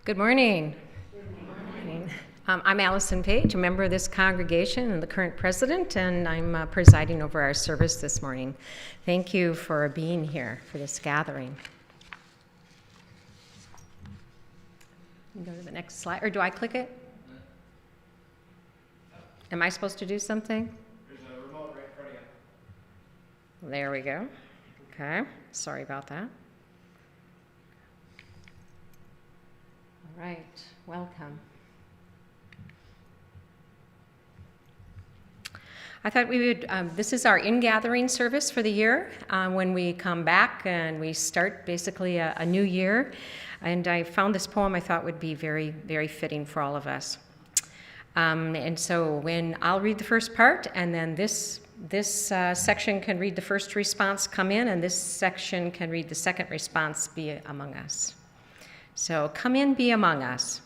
Good morning. Good morning. I'm Allison Page, a member of this congregation and the current president, and I'm presiding over our service this morning. Thank you for being here for this gathering. You can go to the next slide, or do I click it? Am I supposed to do something? There's a remote right in front of you. There we go. Okay, sorry about that. All right, welcome. I thought we would, this is our ingathering service for the year, when we come back and we start basically a new year. And I found this poem I thought would be very, very fitting for all of us. And so when I'll read the first part, and then this section can read the first response, come in, and this section can read the second response, be among us. So come in, be among us.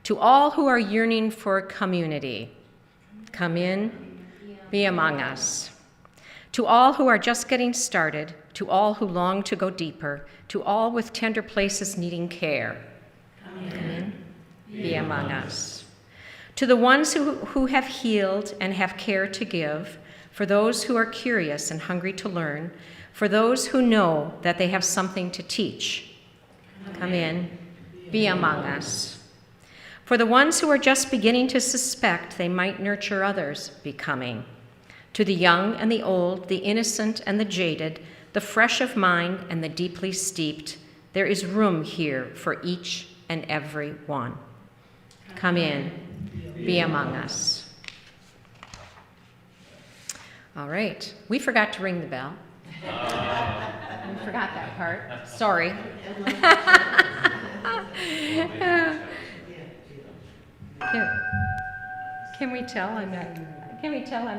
To all who are yearning for community, come in, be among us. To all who are just getting started, to all who long to go deeper, to all with tender places needing care, come in, be among us. To the ones who have healed and have care to give, for those who are curious and hungry to learn, for those who know that they have something to teach, come in, be among us. For the ones who are just beginning to suspect they might nurture others becoming. To the young and the old, the innocent and the jaded, the fresh of mind and the deeply steeped, there is room here for each and every one. Come in, be among us. All right, we forgot to ring the bell. We forgot that part. Sorry. Can we tell I'm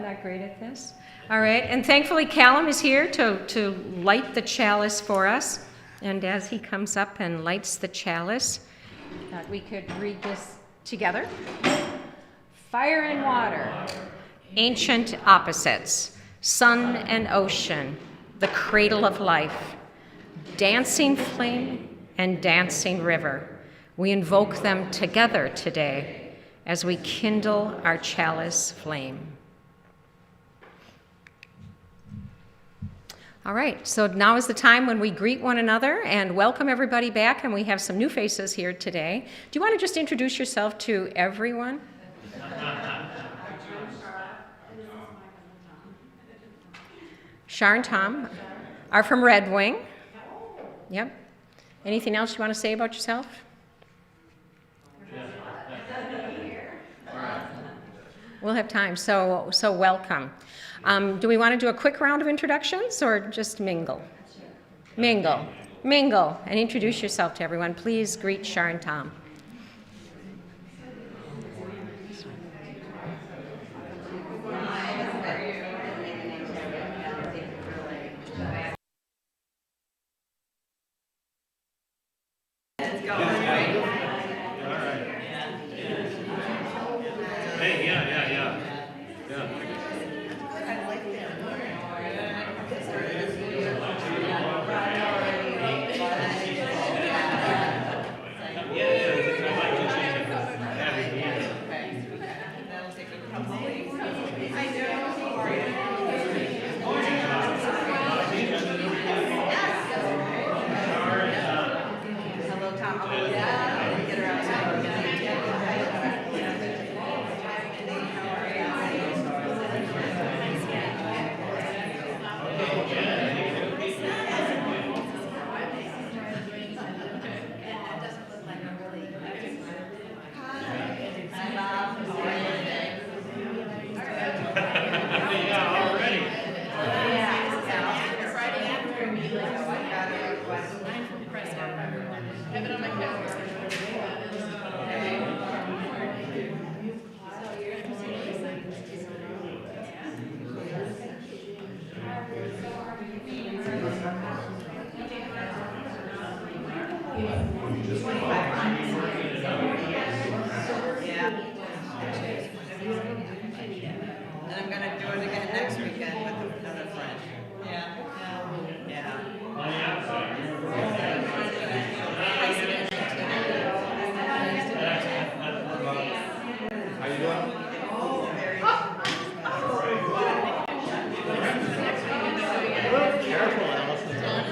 not great at this? All right, and thankfully Callum is here to light the chalice for us. And as he comes up and lights the chalice, we could read this together. Fire and water, ancient opposites, sun and ocean, the cradle of life, dancing flame and dancing river. We invoke them together today as we kindle our chalice flame. All right, so now is the time when we greet one another and welcome everybody back, and we have some new faces here today. Do you want to just introduce yourself to everyone? Shar and Tom are from Red Wing. Yep. Anything else you want to say about yourself? We'll have time, so welcome. Do we want to do a quick round of introductions or just mingle? Mingle, and introduce yourself to everyone. Please greet Shar and Tom.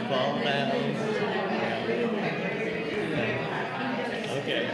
fall down. Okay.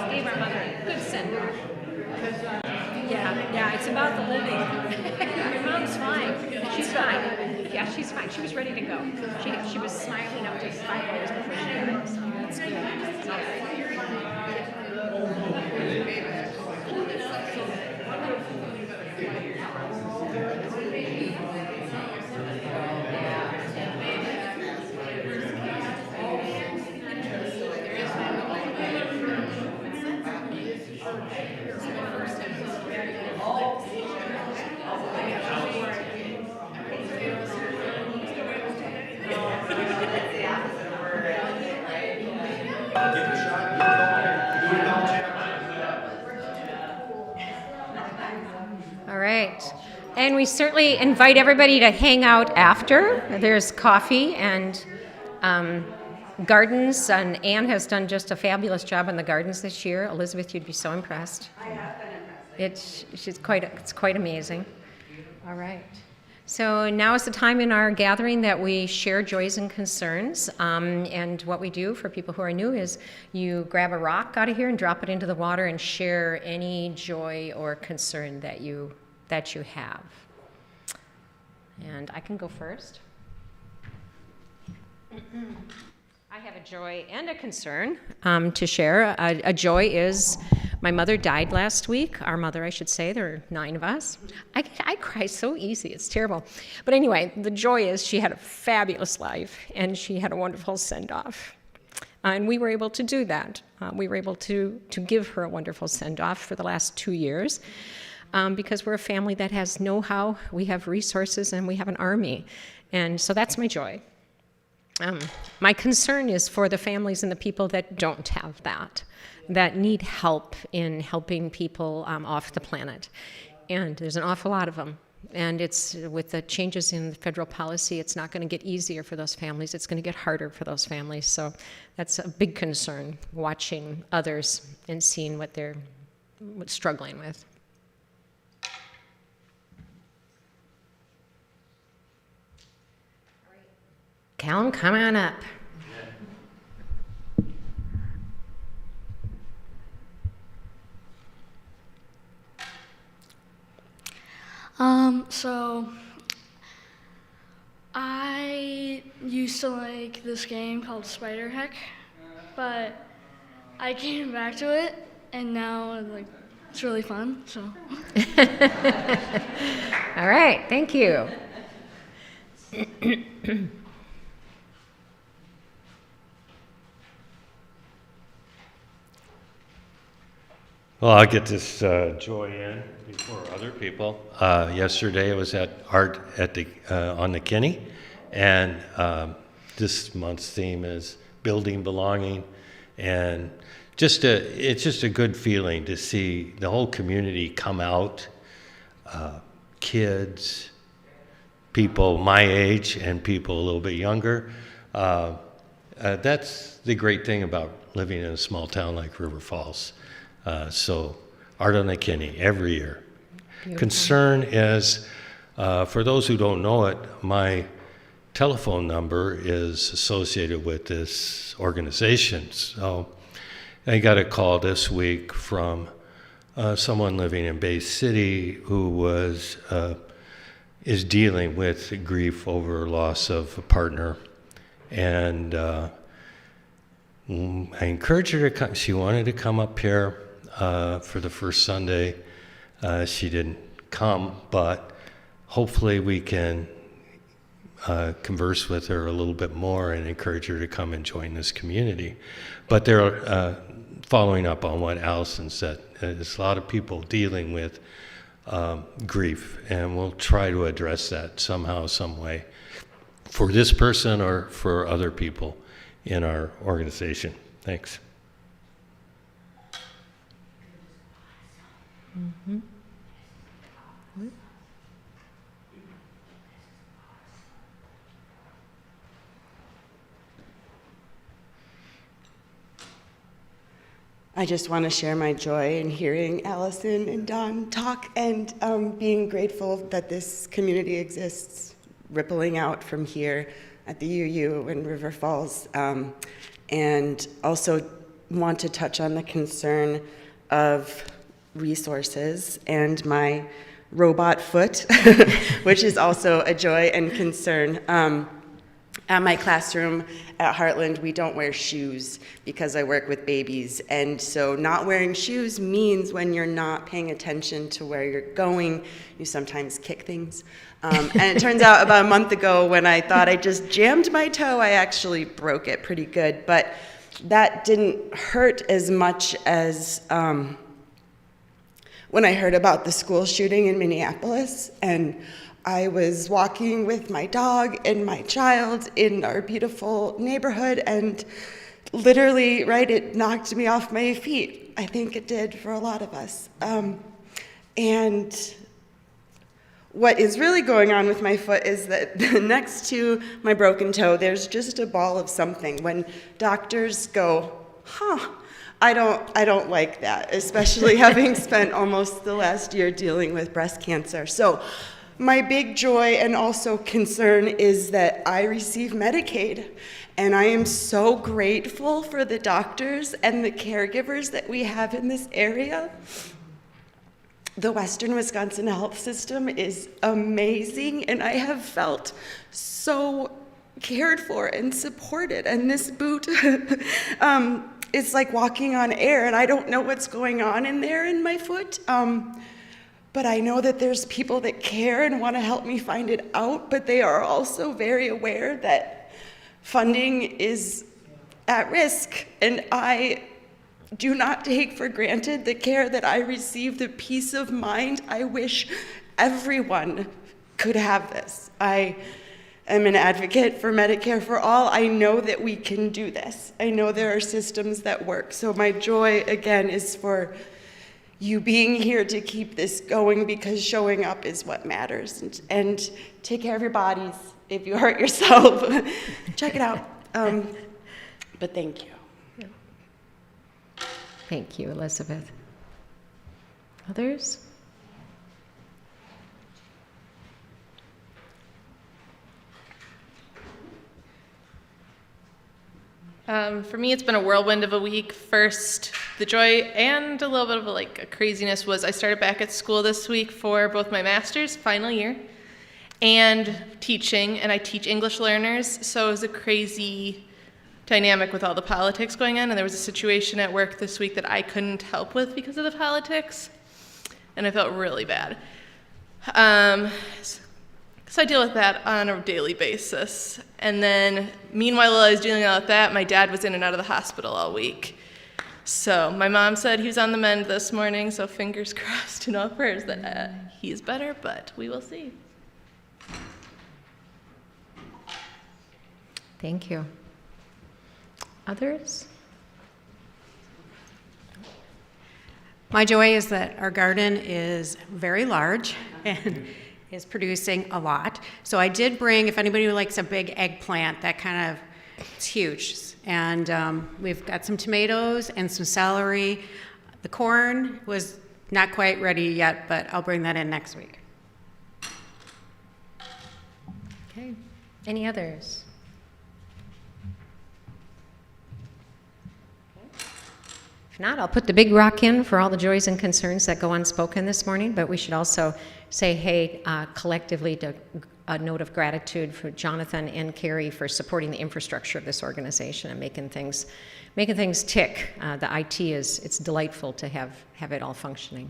Gave our mother a good send-off. Yeah, it's about the living. Your mom's fine. She's fine. Yeah, she's fine. She was ready to go. She was smiling up to 5 hours before she died. So that's good. All right. And we certainly invite everybody to hang out after. There's coffee and gardens, and Anne has done just a fabulous job on the gardens this year. Elizabeth, you'd be so impressed. I have been impressed. It's quite amazing. All right. So now is the time in our gathering that we share joys and concerns. And what we do for people who are new is you grab a rock out of here and drop it into the water and share any joy or concern that you have. And I can go first. I have a joy and a concern to share. A joy is my mother died last week. Our mother, I should say. There are 9 of us. I cry so easy. It's terrible. But anyway, the joy is she had a fabulous life, and she had a wonderful send-off. And we were able to do that. We were able to give her a wonderful send-off for the last 2 years because we're a family that has know-how, we have resources, and we have an army. And so that's my joy. My concern is for the families and the people that don't have that need help in helping people off the planet. And there's an awful lot of them. And it's with the changes in federal policy, it's not going to get easier for those families. It's going to get harder for those families. So that's a big concern, watching others and seeing what they're struggling with. Callum, come on up. So I used to like this game called Spider Heck, but I came back to it, and now it's really fun. So. All right, thank you. Well, I'll get this joy in before other people. Yesterday I was at art at the on the Kinney, and this month's theme is building belonging, and it's just a good feeling to see the whole community come out, kids, people my age and people a little bit younger. That's the great thing about living in a small town like River Falls. So Art on the Kinney every year. Beautiful. Concern is, for those who don't know it, my telephone number is associated with this organization. So I got a call this week from someone living in Bay City who is dealing with grief over loss of a partner, and I encouraged her to come. She wanted to come up here for the first Sunday. She didn't come, but hopefully we can converse with her a little bit more and encourage her to come and join this community. But they're following up on what Allison said. There's a lot of people dealing with grief, and we'll try to address that somehow, some way, for this person or for other people in our organization. Thanks. Mm-hmm. I just want to share my joy in hearing Allison and Don talk, and being grateful that this community exists, rippling out from here at the UU in River Falls, and also want to touch on the concern of resources and my robot foot, which is also a joy and concern. At my classroom at Heartland, we don't wear shoes because I work with babies. And so not wearing shoes means when you're not paying attention to where you're going, you sometimes kick things. And it turns out about a month ago when I thought I just jammed my toe, I actually broke it pretty good. But that didn't hurt as much as when I heard about the school shooting in Minneapolis, and I was walking with my dog and my child in our beautiful neighborhood, and literally, right, it knocked me off my feet. I think it did for a lot of us. And what is really going on with my foot is that next to my broken toe, there's just a ball of something. When doctors go, I don't like that, especially having spent almost the last year dealing with breast cancer. So my big joy and also concern is that I receive Medicaid, and I am so grateful for the doctors and the caregivers that we have in this area. The Western Wisconsin health system is amazing, and I have felt so cared for and supported, and this boot it's like walking on air, and I don't know what's going on in there in my foot. But I know that there's people that care and want to help me find it out, but they are also very aware that funding is at risk, and I do not take for granted the care that I receive, the peace of mind. I wish everyone could have this. I am an advocate for Medicare for all. I know that we can do this. I know there are systems that work. So my joy, again, is for you being here to keep this going, because showing up is what matters. And take care of your bodies. If you hurt yourself, check it out. But thank you. Thank you, Elizabeth. Others? For me, it's been a whirlwind of a week. First, the joy and a little bit of a craziness was I started back at school this week for both my master's, final year, and teaching, and I teach English learners, so it was a crazy dynamic with all the politics going on, and there was a situation at work this week that I couldn't help with because of the politics, and I felt really bad. So I deal with that on a daily basis. And then, meanwhile, while I was dealing with that, my dad was in and out of the hospital all week. So my mom said he was on the mend this morning, so fingers crossed and all prayers that he's better, but we will see. Thank you. Others? My joy is that our garden is very large and is producing a lot. So I did bring, if anybody likes a big eggplant, that kind of, it's huge. And we've got some tomatoes and some celery. The corn was not quite ready yet, but I'll bring that in next week. Okay. Any others? not, I'll put the big rock in for all the joys and concerns that go unspoken this morning, but we should also say, hey, collectively, a note of gratitude for Jonathan and Carrie for supporting the infrastructure of this organization and making things tick. The IT it's delightful to have it all functioning.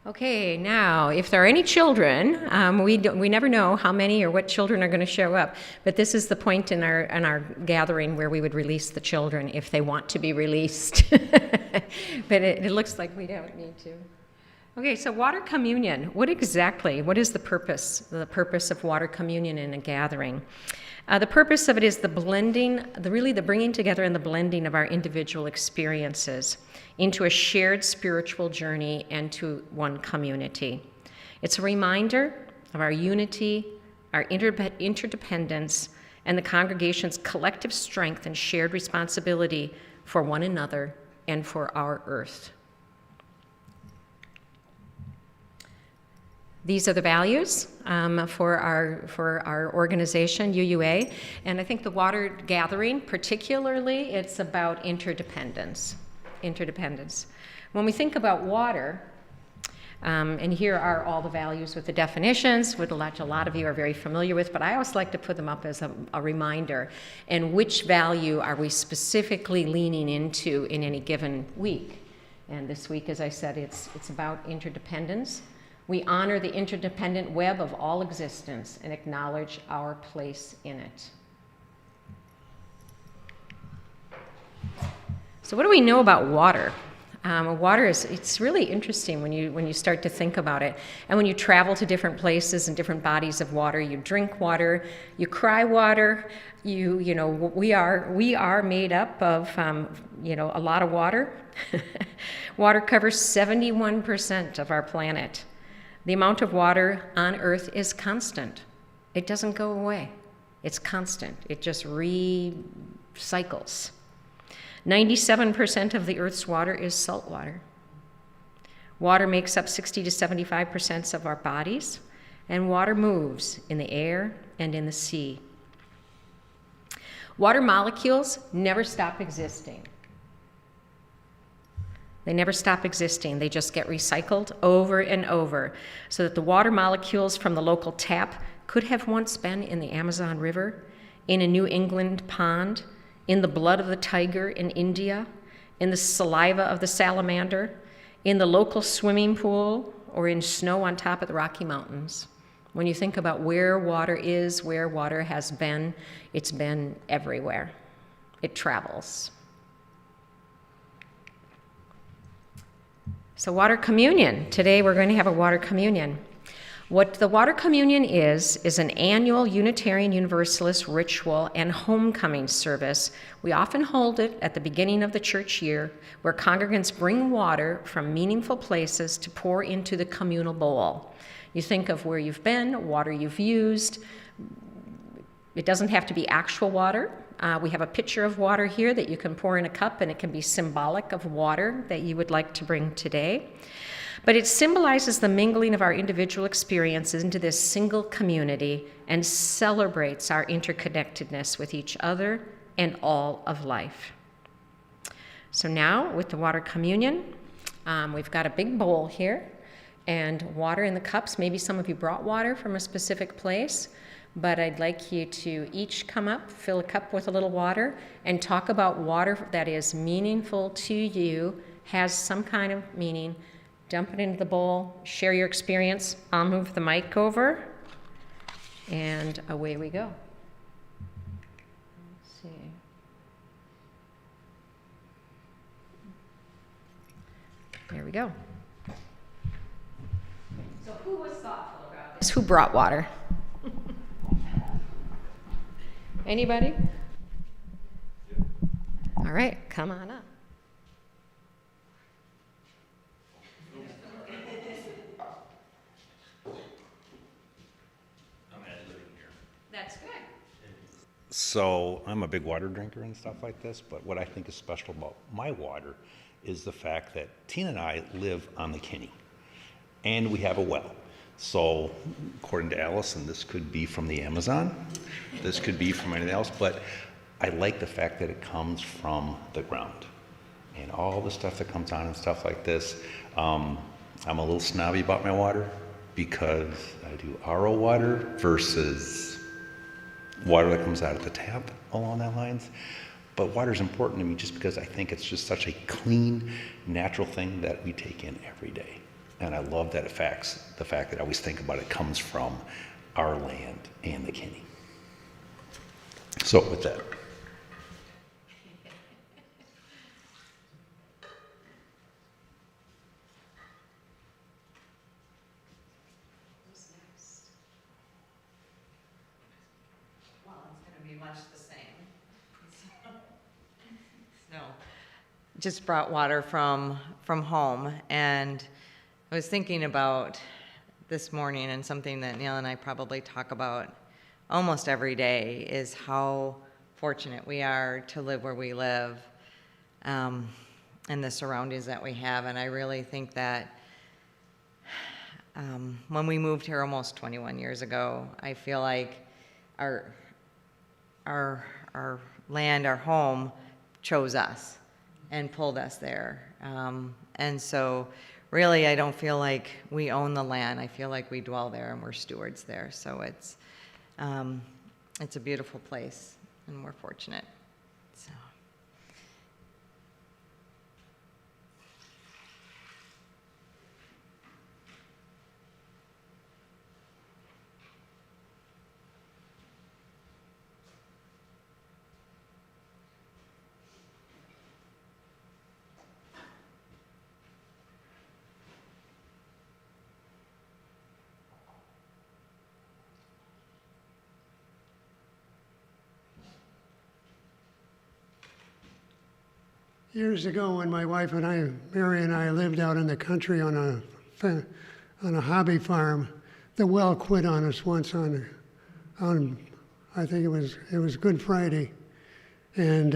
Okay, now, if there are any children, we never know how many or what children are going to show up, but this is the point in our gathering where we would release the children if they want to be released. But it looks like we don't need to. Okay, so water communion. What is the purpose? The purpose of water communion in a gathering. The purpose of it is the blending, the bringing together and the blending of our individual experiences into a shared spiritual journey and to one community. It's a reminder of our unity, our interdependence, and the congregation's collective strength and shared responsibility for one another and for our earth. These are the values for our organization, UUA, and I think the water gathering, particularly, it's about interdependence. When we think about water, and here are all the values with the definitions, which a lot of you are very familiar with, but I always like to put them up as a reminder, and which value are we specifically leaning into in any given week. And this week, as I said, it's about interdependence. We honor the interdependent web of all existence and acknowledge our place in it. So what do we know about water? Water it's really interesting when you start to think about it. And when you travel to different places and different bodies of water, you drink water, you cry water, we are made up of, a lot of water. Water covers 71% of our planet. The amount of water on Earth is constant. It doesn't go away. It's constant. It just recycles. 97% of the Earth's water is salt water. Water makes up 60 to 75% of our bodies, and water moves in the air and in the sea. Water molecules never stop existing. They never stop existing. They just get recycled over and over, so that the water molecules from the local tap could have once been in the Amazon River, in a New England pond, in the blood of the tiger in India, in the saliva of the salamander, in the local swimming pool, or in snow on top of the Rocky Mountains. When you think about where water is, where water has been, it's been everywhere. It travels. So water communion. Today we're going to have a water communion. What the water communion is an annual Unitarian Universalist ritual and homecoming service. We often hold it at the beginning of the church year, where congregants bring water from meaningful places to pour into the communal bowl. You think of where you've been, water you've used. It doesn't have to be actual water. We have a pitcher of water here that you can pour in a cup, and it can be symbolic of water that you would like to bring today. But it symbolizes the mingling of our individual experiences into this single community and celebrates our interconnectedness with each other and all of life. So now, with the water communion, we've got a big bowl here and water in the cups. Maybe some of you brought water from a specific place, but I'd like you to each come up, fill a cup with a little water, and talk about water that is meaningful to you, has some kind of meaning. Dump it into the bowl, share your experience. I'll move the mic over, and away we go. Let's see. There we go. So who was thoughtful about this? Who brought water? Anybody? All right, come on up. That's good. So I'm a big water drinker and stuff like this, but what I think is special about my water is the fact that Tina and I live on the Kinney, and we have a well. So, according to Allison, this could be from the Amazon. This could be from anything else, but I like the fact that it comes from the ground. And all the stuff that comes on and stuff like this, I'm a little snobby about my water because I do RO water versus water that comes out of the tap along that lines. But water is important to me just because I think it's just such a clean, natural thing that we take in every day. And I love that the fact that I always think about it comes from our land and the Kinney. So with that. Well, it's going to be much the same. No, just brought water from home, and I was thinking about this morning, and something that Neil and I probably talk about almost every day is how fortunate we are to live where we live, and the surroundings that we have. And I really think that when we moved here almost 21 years ago, I feel like our land, our home, chose us and pulled us there. And so really, I don't feel like we own the land. I feel like we dwell there and we're stewards there. So it's a beautiful place, and we're fortunate. So. Years ago, when my wife and I, Mary and I, lived out in the country on a hobby farm, the well quit on us once on I think it was Good Friday, and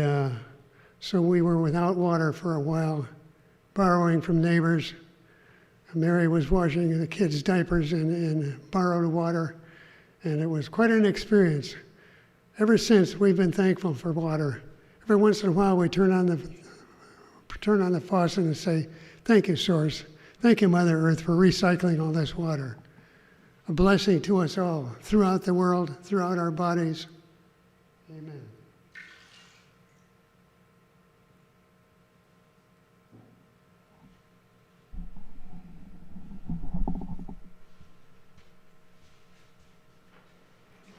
so we were without water for a while, borrowing from neighbors. Mary was washing the kids' diapers and borrowed water, and it was quite an experience. Ever since, we've been thankful for water. Every once in a while, we turn on the faucet and say, "Thank you, Source. Thank you, Mother Earth, for recycling all this water." A blessing to us all, throughout the world, throughout our bodies. Amen.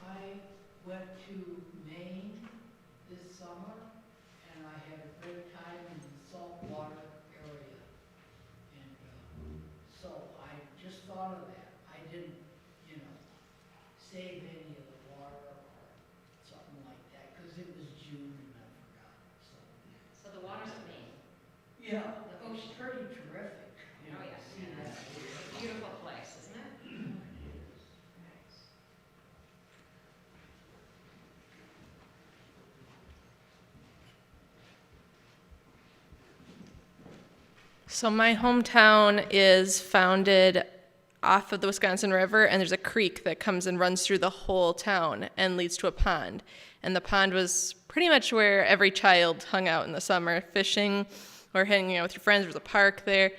I went to Maine this summer, and I had a great time in the saltwater area. And so I just thought of that. I didn't, save any of the water or something like that, because it was June and I forgot. So the water's at Maine. Yeah, it was pretty terrific. Oh, yeah. See Yeah, that. it's a beautiful place, isn't it? So my hometown is founded off of the Wisconsin River, and there's a creek that comes and runs through the whole town and leads to a pond. And the pond was pretty much where every child hung out in the summer, fishing or hanging out with your friends. There was a park there.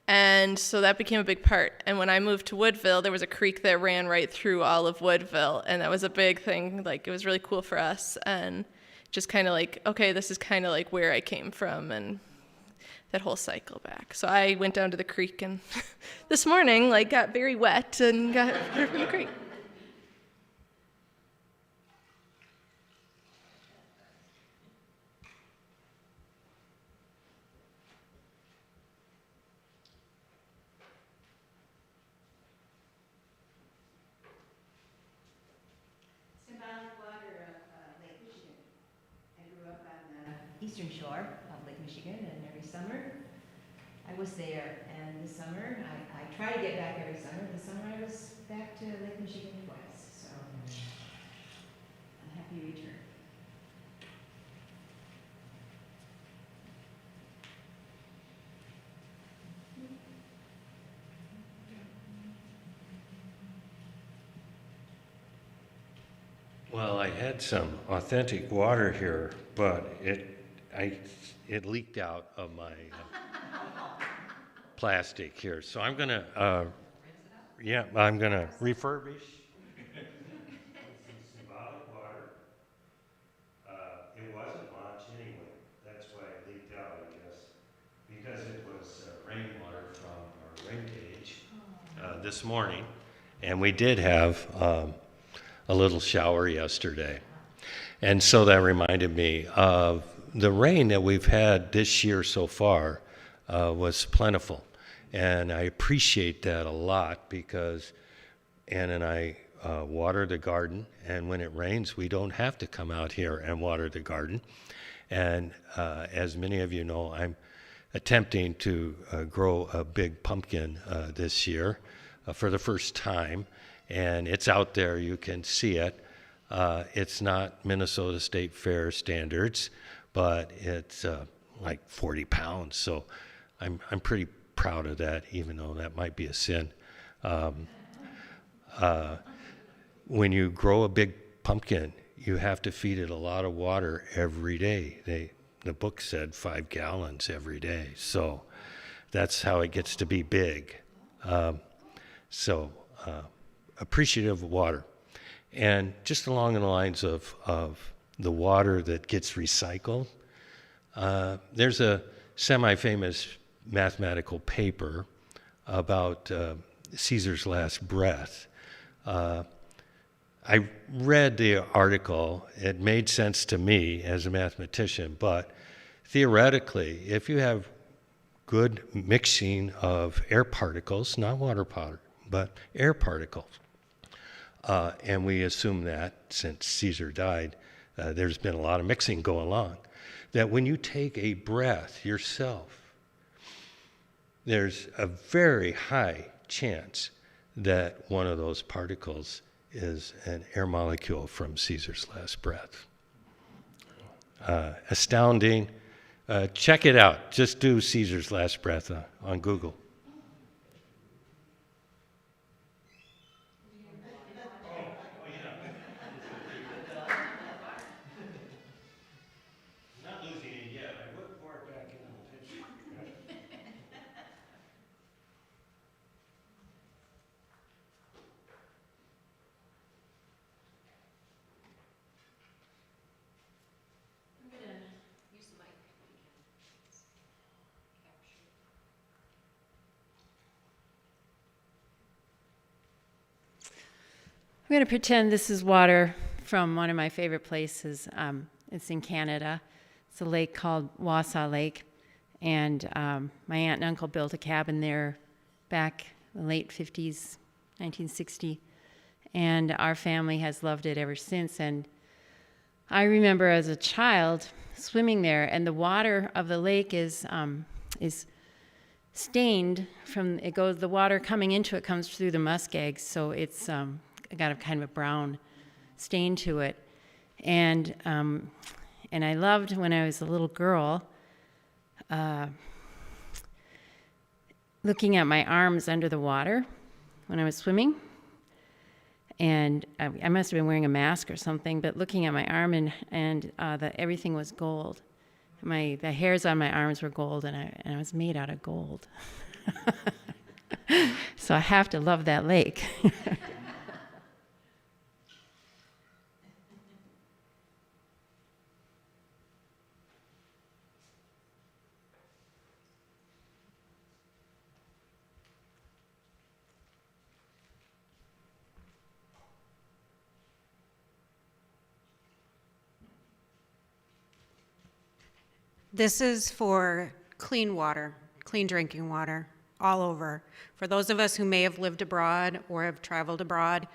And so that became a big part. And when I moved to Woodville, there was a creek that ran right through all of Woodville, and that was a big thing. Like, it was really cool for us, and just kind of like, okay, this is kind of like where I came from, and that whole cycle back. So I went down to the creek, and this morning, got very wet and got water from the creek. Symbolic water of Lake Michigan. I grew up on the eastern shore of Lake Michigan, and every summer I was there. And this summer, I try to get back every summer. This summer I was back to Lake Michigan twice, so a happy return. Well, I had some authentic water here, but it leaked out of my plastic here. So I'm gonna refurbish some symbolic water. It wasn't much anyway. That's why it leaked out, I guess, because it was rainwater from our rain gauge this morning, and we did have a little shower yesterday. And so that reminded me of the rain that we've had this year so far was plentiful. And I appreciate that a lot because Ann and I water the garden, and when it rains, we don't have to come out here and water the garden. And as many of you know, I'm attempting to grow a big pumpkin this year for the first time. And it's out there, you can see it. It's not Minnesota State Fair standards, but it's like 40 pounds. So I'm pretty proud of that, even though that might be a sin. When you grow a big pumpkin, you have to feed it a lot of water every day. The book said 5 gallons every day. So that's how it gets to be big. Appreciative of water. And just along the lines of the water that gets recycled, there's a semi-famous mathematical paper about Caesar's last breath. I read the article. It made sense to me as a mathematician, but theoretically, if you have good mixing of air particles, not water powder, but air particles, and we assume that since Caesar died, there's been a lot of mixing going on, that when you take a breath yourself, there's a very high chance that one of those particles is an air molecule from Caesar's last breath. Astounding. Check it out. Just do Caesar's last breath on Google. Not losing it yet. I would pour it back into the pitcher. I'm going to pretend this is water from one of my favorite places. It's in Canada. It's a lake called Wausau Lake. And my aunt and uncle built a cabin there back in the late 50s, 1960. And our family has loved it ever since. And I remember as a child swimming there, and the water of the lake is stained from, the water coming into it comes through the muskegs, so it's got a kind of a brown stain to it. And I loved when I was a little girl looking at my arms under the water when I was swimming. And I must have been wearing a mask or something, but looking at my arm and everything was gold. The hairs on my arms were gold, and I was made out of gold. So I have to love that lake. This is for clean water, clean drinking water, all over. For those of us who may have lived abroad or have traveled abroad,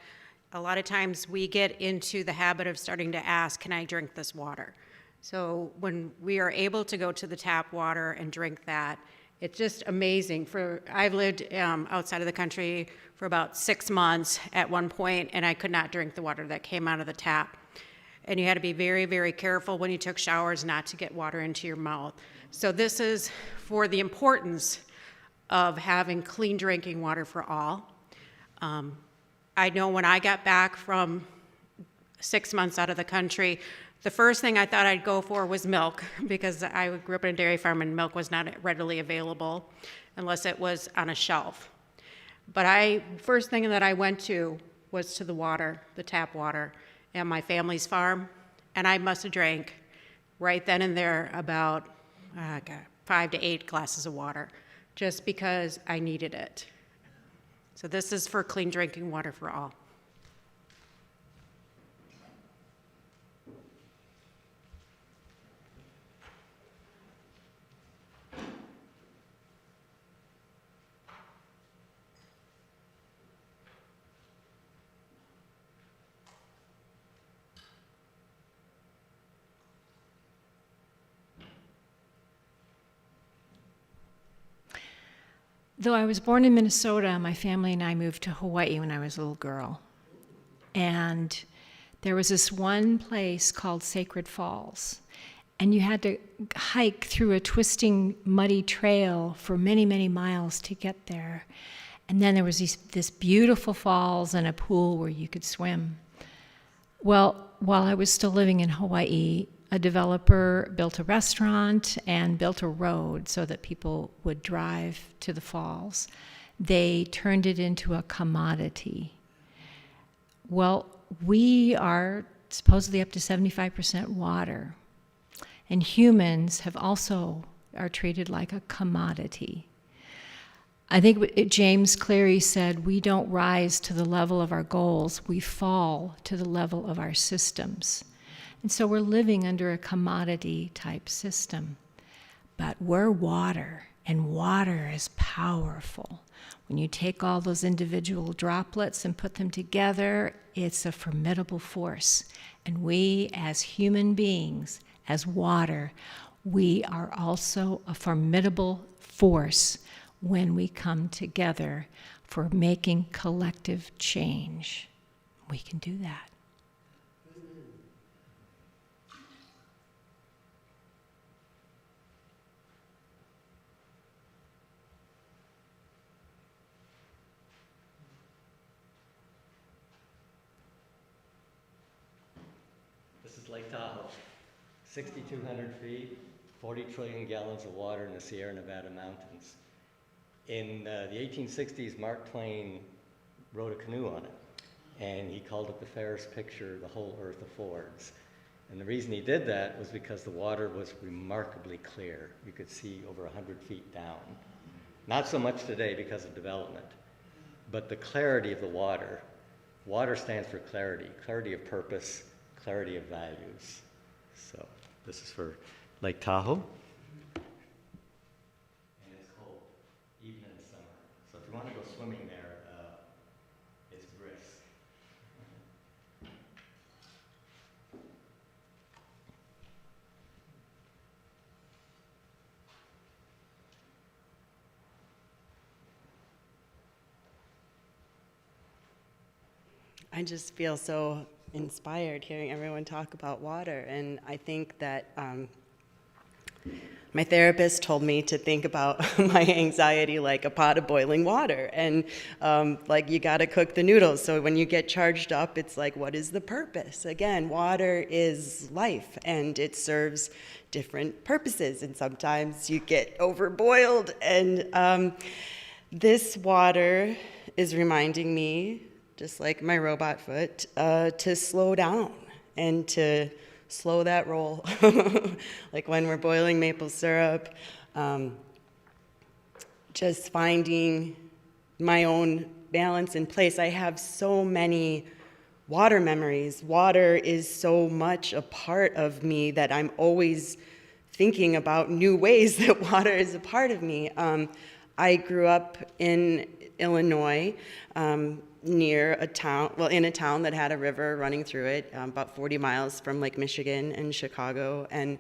a lot of times we get into the habit of starting to ask, can I drink this water? So when we are able to go to the tap water and drink that, it's just amazing. I've lived outside of the country for about 6 months at one point, and I could not drink the water that came out of the tap. And you had to be very, very careful when you took showers not to get water into your mouth. So this is for the importance of having clean drinking water for all. I know when I got back from 6 months out of the country, the first thing I thought I'd go for was milk, because I grew up in a dairy farm and milk was not readily available unless it was on a shelf. But first thing that I went to was to the water, the tap water at my family's farm, and I must have drank right then and there about 5 to 8 glasses of water, just because I needed it. So this is for clean drinking water for all. Though I was born in Minnesota, my family and I moved to Hawaii when I was a little girl. And there was this one place called Sacred Falls. And you had to hike through a twisting, muddy trail for many, many miles to get there. And then there was this beautiful falls and a pool where you could swim. Well, while I was still living in Hawaii, a developer built a restaurant and built a road so that people would drive to the falls. They turned it into a commodity. Well, we are supposedly up to 75% water, and humans are treated like a commodity. I think James Cleary said, we don't rise to the level of our goals, we fall to the level of our systems. And so we're living under a commodity type system. But we're water, and water is powerful. When you take all those individual droplets and put them together, it's a formidable force. And we, as human beings, as water, we are also a formidable force when we come together for making collective change. We can do that. Lake Tahoe, 6,200 feet, 40 trillion gallons of water in the Sierra Nevada mountains. In the 1860s, Mark Twain wrote a canoe on it, and he called it the fairest picture the whole earth affords. And the reason he did that was because the water was remarkably clear. You could see over 100 feet down. Not so much today because of development, but the clarity of the water. Water stands for clarity, clarity of purpose, clarity of values. So this is for Lake Tahoe. And it's cold, even in summer. So if you want to go swimming there, it's brisk. I just feel so inspired hearing everyone talk about water, and I think that my therapist told me to think about my anxiety like a pot of boiling water, and like you got to cook the noodles, so when you get charged up, it's like, what is the purpose? Again, water is life, and it serves different purposes, and sometimes you get overboiled, and this water is reminding me, just like my robot foot, to slow down and to slow that roll. Like when we're boiling maple syrup, just finding my own balance in place. I have so many water memories. Water is so much a part of me that I'm always thinking about new ways that water is a part of me. I grew up in Illinois, near a town, well, in a town that had a river running through it, about 40 miles from Lake Michigan and Chicago. And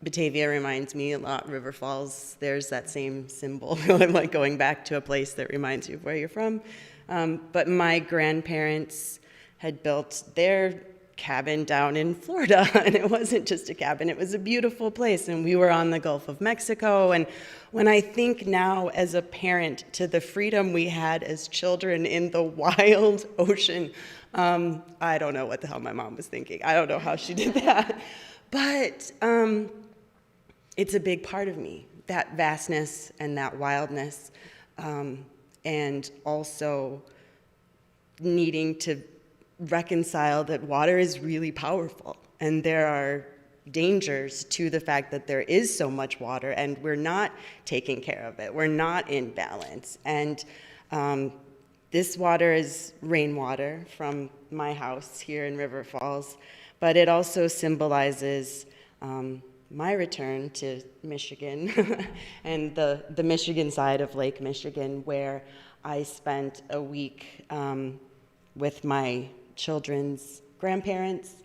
Batavia reminds me a lot, River Falls, there's that same symbol. I'm like going back to a place that reminds you of where you're from. But my grandparents had built their cabin down in Florida, and it wasn't just a cabin, it was a beautiful place, and we were on the Gulf of Mexico. And when I think now as a parent to the freedom we had as children in the wild ocean, I don't know what the hell my mom was thinking. I don't know how she did that. But it's a big part of me, that vastness and that wildness, and also needing to reconcile that water is really powerful, and there are dangers to the fact that there is so much water and we're not taking care of it. We're not in balance. And this water is rainwater from my house here in River Falls, but it also symbolizes my return to Michigan and the Michigan side of Lake Michigan, where I spent a week with my children's grandparents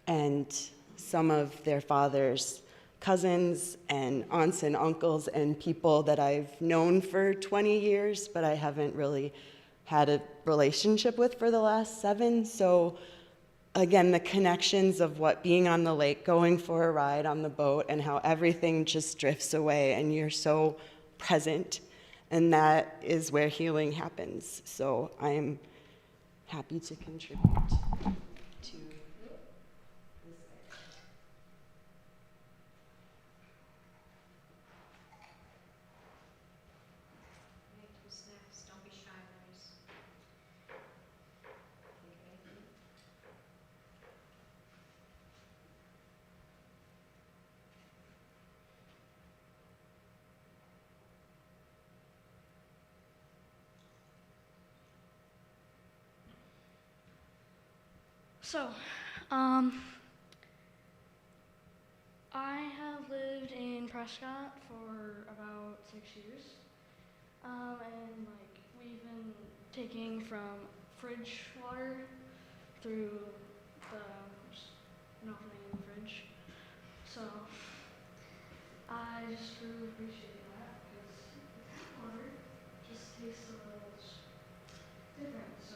and some of their father's cousins and aunts and uncles and people that I've known for 20 years, but I haven't really had a relationship with for the last 7. So again, the connections of what being on the lake, going for a ride on the boat, and how everything just drifts away and you're so present, and that is where healing happens. So I'm happy to contribute to this. Who's next? Don't be shy, guys. So, I have lived in Prescott for about 6 years, and like we've been taking from fridge water through the an opening in the fridge. So I just really appreciate that because water just tastes a little different. So.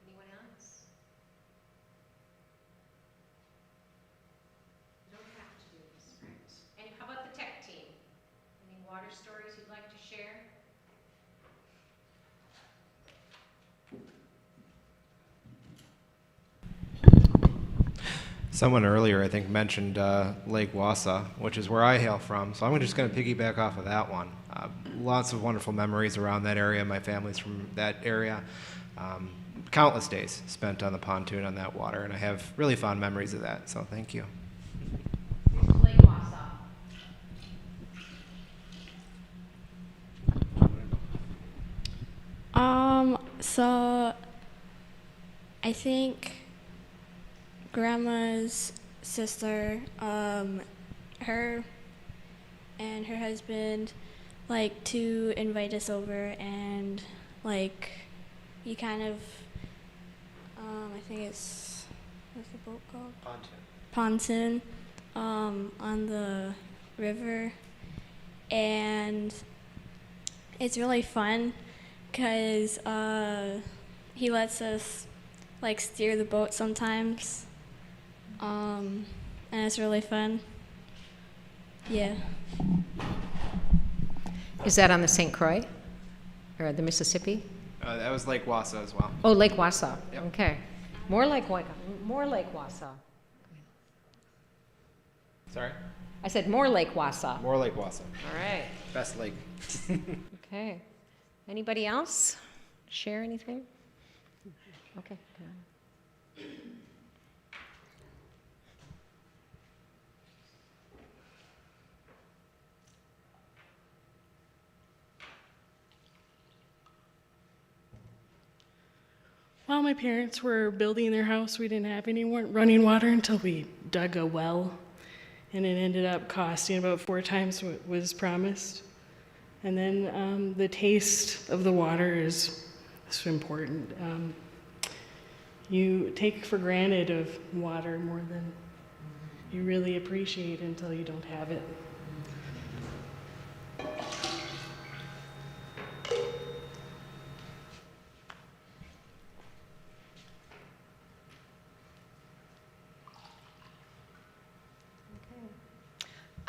Anyone else? You don't have to do this, right? And how about the tech team? Any water stories you'd like to share? Someone earlier, I think, mentioned Lake Wassa, which is where I hail from. So I'm just going to piggyback off of that one. Lots of wonderful memories around that area. My family's from that area. Countless days spent on the pontoon on that water, and I have really fond memories of that. So thank you. Lake Wassa. So I think Grandma's sister, her and her husband like to invite us over, and like you kind of I think it's, what's the boat called? Pontoon. On the river, and it's really fun because he lets us like steer the boat sometimes, and it's really fun. Yeah. Is that on the St. Croix or the Mississippi? That was Lake Wassa as well. Oh, Lake Wassa. Yep. Okay. More Lake Wassa. Sorry? I said more Lake Wassa. More Lake Wassa. All right. Best lake. Okay. Anybody else share anything? Okay. While my parents were building their house, we didn't have any running water until we dug a well, and it ended up costing about 4 times what was promised. And then the taste of the water is so important. You take for granted of water more than you really appreciate until you don't have it.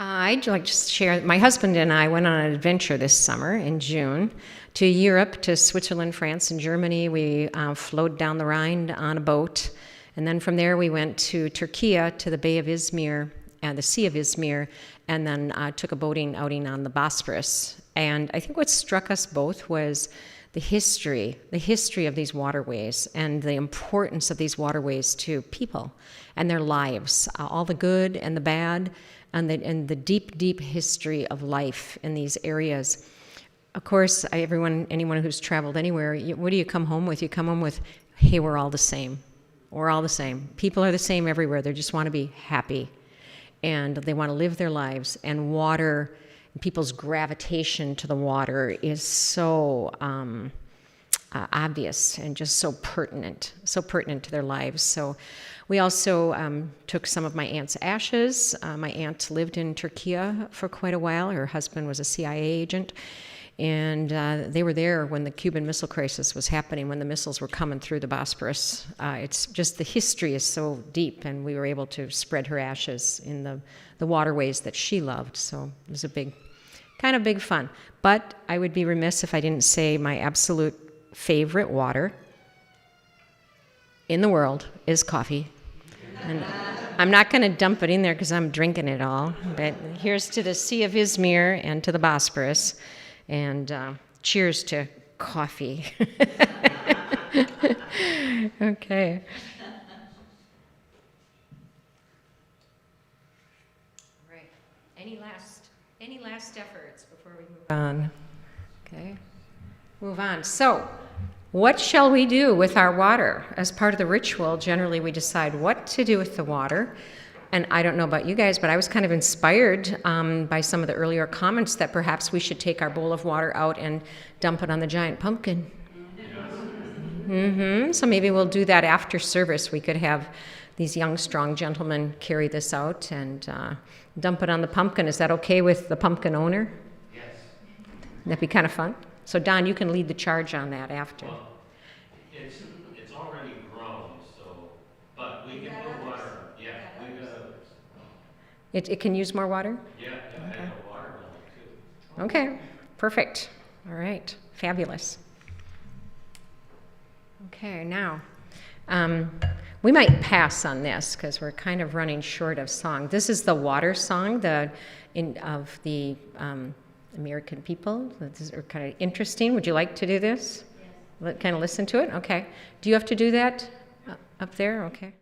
I'd like to share, my husband and I went on an adventure this summer in June to Europe, to Switzerland, France, and Germany. We flowed down the Rhine on a boat, and then from there we went to Turkey, to the Bay of Izmir, and the Sea of Izmir, and then took a boating outing on the Bosphorus. And I think what struck us both was the history of these waterways and the importance of these waterways to people and their lives, all the good and the bad, and the deep, deep history of life in these areas. Of course, anyone who's traveled anywhere, what do you come home with? You come home with, hey, we're all the same. We're all the same. People are the same everywhere. They just want to be happy, and they want to live their lives. And water, people's gravitation to the water is so obvious and just so pertinent to their lives. So we also took some of my aunt's ashes. My aunt lived in Turkey for quite a while. Her husband was a CIA agent. And they were there when the Cuban Missile Crisis was happening, when the missiles were coming through the Bosporus. It's just the history is so deep, and we were able to spread her ashes in the waterways that she loved. So it was a kind of big fun. But I would be remiss if I didn't say my absolute favorite water in the world is coffee. And I'm not going to dump it in there because I'm drinking it all. But here's to the Sea of Izmir and to the Bosporus. And cheers to coffee. Okay. All right. Any last efforts before we move on? Okay. Move on. So, what shall we do with our water? As part of the ritual, generally we decide what to do with the water. And I don't know about you guys, but I was kind of inspired by some of the earlier comments that perhaps we should take our bowl of water out and dump it on the giant pumpkin. So maybe we'll do that after service. We could have these young, strong gentlemen carry this out and dump it on the pumpkin. Is that okay with the pumpkin owner? Yes. That'd be kind of fun. So Don, you can lead the charge on that after. Well, it's already grown, so, but we can put water. Yeah, we got others. It can use more water? Yeah, I have a watermelon too. Okay, perfect. All right, fabulous. Okay, now, we might pass on this because we're kind of running short of song. This is the water song of the American people. This is kind of interesting. Would you like to do this? Yes. Kind of listen to it? Okay. Do you have to do that up there? Okay.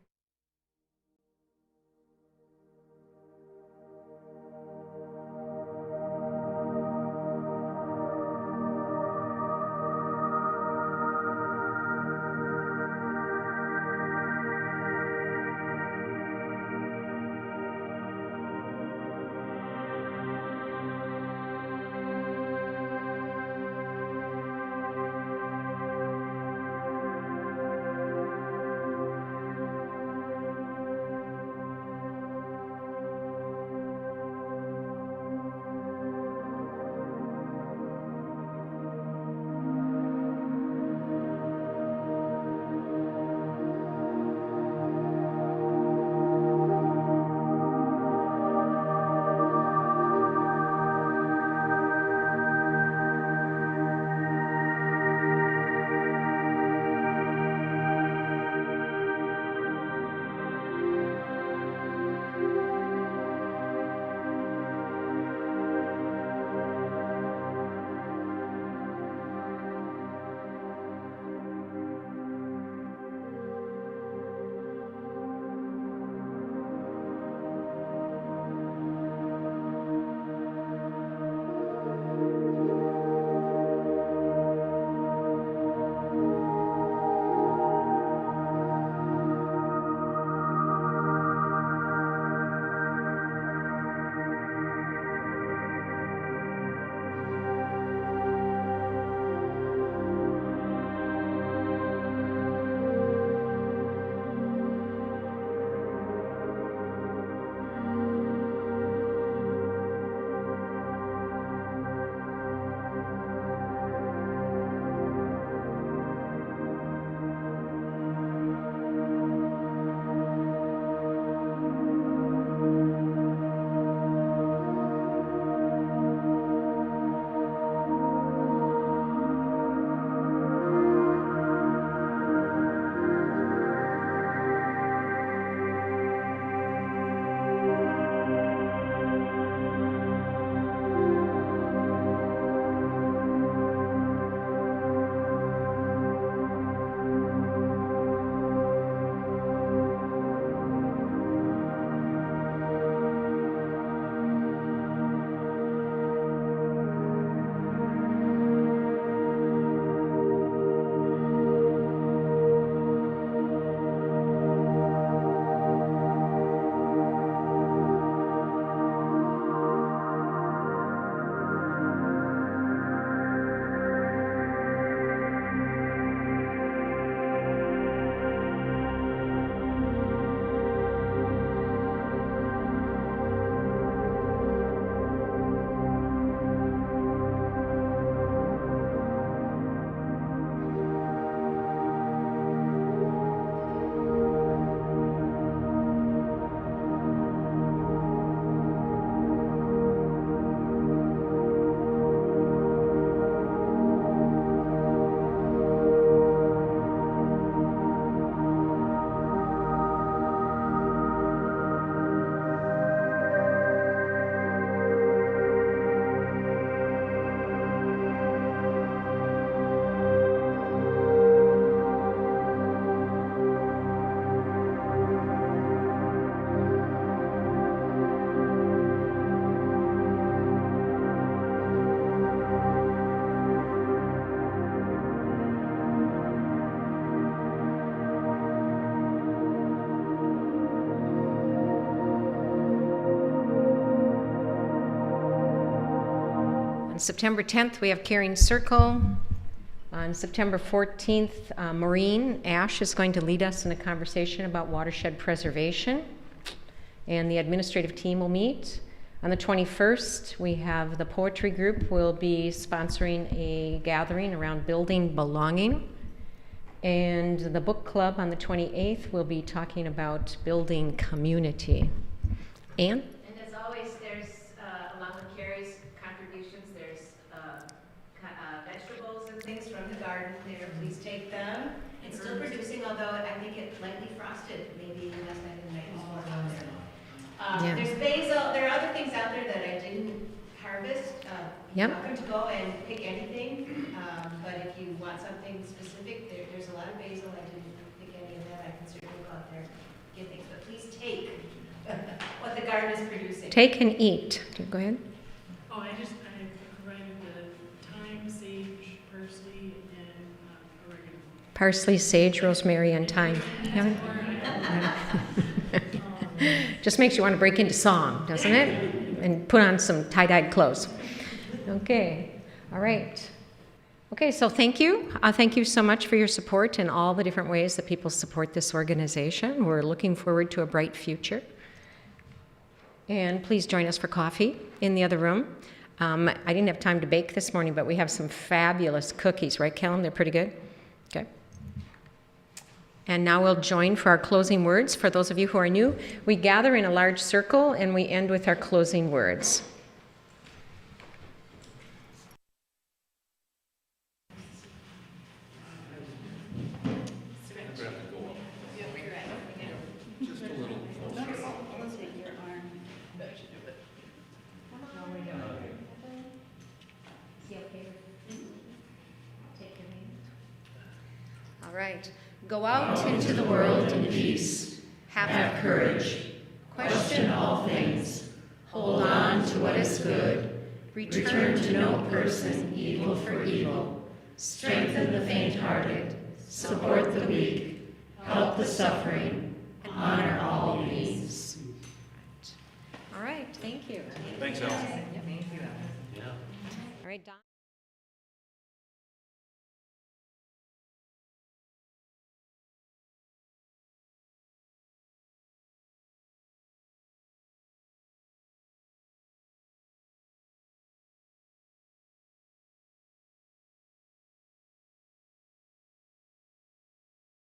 September 10th, we have Caring Circle. On September 14th, Maureen Ash is going to lead us in a conversation about watershed preservation, and the administrative team will meet. On the 21st, we have the poetry group will be sponsoring a gathering around building belonging, and the book club on the 28th will be talking about building community. Anne? And as always, there's, along with Carrie's contributions, there's vegetables and things from the garden there. Please take them. It's still producing, although I think it lightly frosted maybe last night and the night before out there. Yeah. There's basil. There are other things out there that I didn't harvest. Yep. You're welcome to go and pick anything, but if you want something specific, there's a lot of basil. I didn't pick any of that. I can certainly go out there and get things, but please take what the garden is producing. Take and eat. Go ahead. Oh, I provided the thyme, sage, parsley, and oregano. Parsley, sage, rosemary, and thyme. Just makes you want to break into song, doesn't it? And put on some tie-dyed clothes. Okay, all right. Okay, so thank you. Thank you so much for your support and all the different ways that people support this organization. We're looking forward to a bright future. And please join us for coffee in the other room. I didn't have time to bake this morning, but we have some fabulous cookies, right, Callum? They're pretty good? Okay. And now we'll join for our closing words. For those of you who are new, we gather in a large circle and we end with our closing words. All right. Go out into the world in peace. Have courage. Question all things. Hold on to what is good. Return to no person evil for evil. Strengthen the faint-hearted. Support the weak. Help the suffering. Honor all beings. All right. Thank you. Thanks, Al. All right, Don.